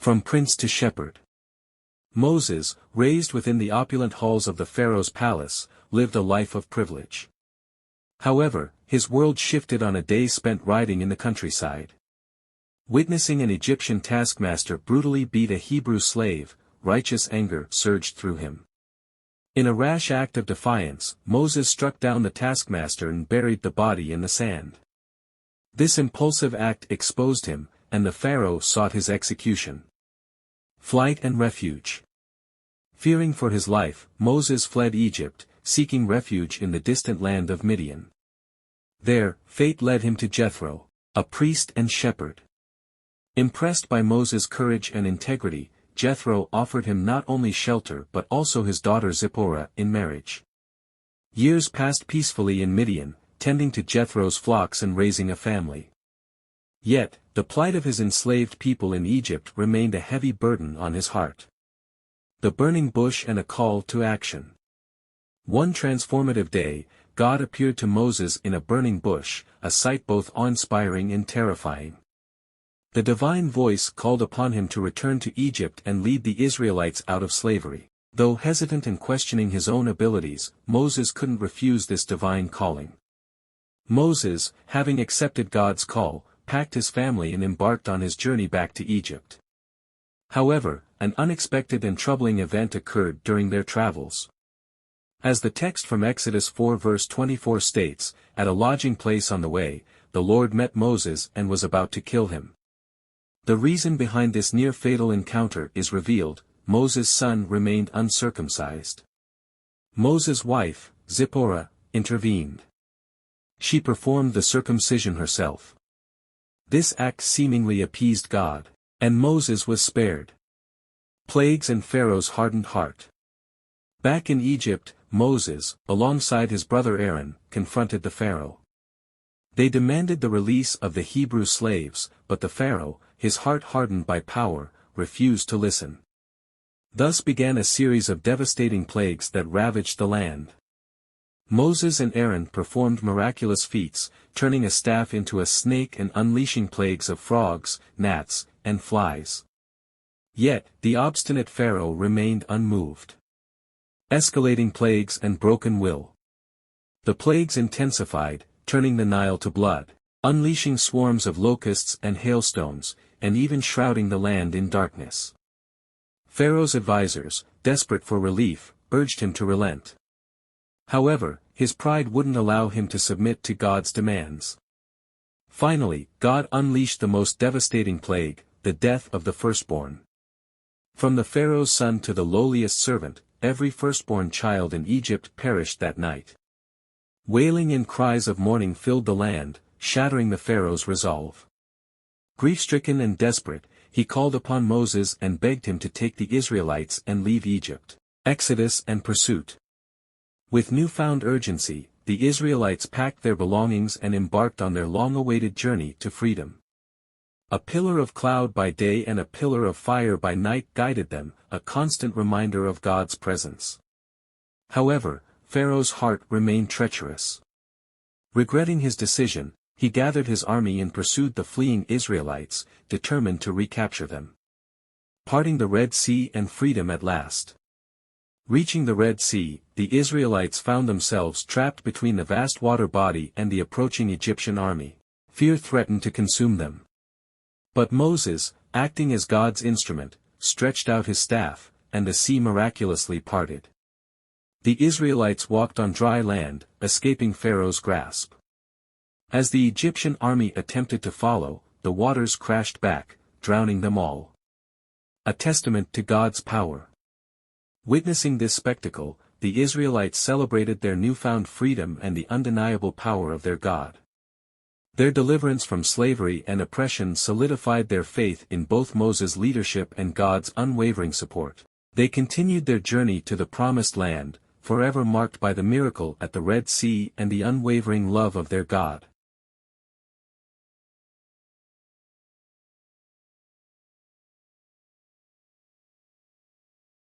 From prince to shepherd. Moses, raised within the opulent halls of the Pharaoh's palace, lived a life of privilege. However, his world shifted on a day spent riding in the countryside. Witnessing an Egyptian taskmaster brutally beat a Hebrew slave, righteous anger surged through him. In a rash act of defiance, Moses struck down the taskmaster and buried the body in the sand. This impulsive act exposed him, and the Pharaoh sought his execution. Flight and refuge. Fearing for his life, Moses fled Egypt, seeking refuge in the distant land of Midian. There, fate led him to Jethro, a priest and shepherd. Impressed by Moses' courage and integrity, Jethro offered him not only shelter but also his daughter Zipporah in marriage. Years passed peacefully in Midian, tending to Jethro's flocks and raising a family. Yet, the plight of his enslaved people in Egypt remained a heavy burden on his heart. The burning bush and a call to action. One transformative day, God appeared to Moses in a burning bush, a sight both awe-inspiring and terrifying. The divine voice called upon him to return to Egypt and lead the Israelites out of slavery. Though hesitant and questioning his own abilities, Moses couldn't refuse this divine calling. Moses, having accepted God's call, packed his family and embarked on his journey back to Egypt. However, an unexpected and troubling event occurred during their travels. As the text from Exodus 4 verse 24 states, at a lodging place on the way, the Lord met Moses and was about to kill him. The reason behind this near-fatal encounter is revealed: Moses' son remained uncircumcised. Moses' wife, Zipporah, intervened. She performed the circumcision herself. This act seemingly appeased God, and Moses was spared. Plagues and Pharaoh's hardened heart. Back in Egypt, Moses, alongside his brother Aaron, confronted the Pharaoh. They demanded the release of the Hebrew slaves, but the Pharaoh, his heart hardened by power, refused to listen. Thus began a series of devastating plagues that ravaged the land. Moses and Aaron performed miraculous feats, turning a staff into a snake and unleashing plagues of frogs, gnats, and flies. Yet, the obstinate Pharaoh remained unmoved. Escalating plagues and broken will. The plagues intensified, turning the Nile to blood, unleashing swarms of locusts and hailstones, and even shrouding the land in darkness. Pharaoh's advisors, desperate for relief, urged him to relent. However, his pride wouldn't allow him to submit to God's demands. Finally, God unleashed the most devastating plague, the death of the firstborn. From the Pharaoh's son to the lowliest servant, every firstborn child in Egypt perished that night. Wailing and cries of mourning filled the land, shattering the Pharaoh's resolve. Grief-stricken and desperate, he called upon Moses and begged him to take the Israelites and leave Egypt. Exodus and pursuit. With newfound urgency, the Israelites packed their belongings and embarked on their long-awaited journey to freedom. A pillar of cloud by day and a pillar of fire by night guided them, a constant reminder of God's presence. However, Pharaoh's heart remained treacherous. Regretting his decision, he gathered his army and pursued the fleeing Israelites, determined to recapture them. Parting the Red Sea and freedom at last. Reaching the Red Sea, the Israelites found themselves trapped between the vast water body and the approaching Egyptian army. Fear threatened to consume them. But Moses, acting as God's instrument, stretched out his staff, and the sea miraculously parted. The Israelites walked on dry land, escaping Pharaoh's grasp. As the Egyptian army attempted to follow, the waters crashed back, drowning them all. A testament to God's power. Witnessing this spectacle, the Israelites celebrated their newfound freedom and the undeniable power of their God. Their deliverance from slavery and oppression solidified their faith in both Moses' leadership and God's unwavering support. They continued their journey to the Promised Land, forever marked by the miracle at the Red Sea and the unwavering love of their God.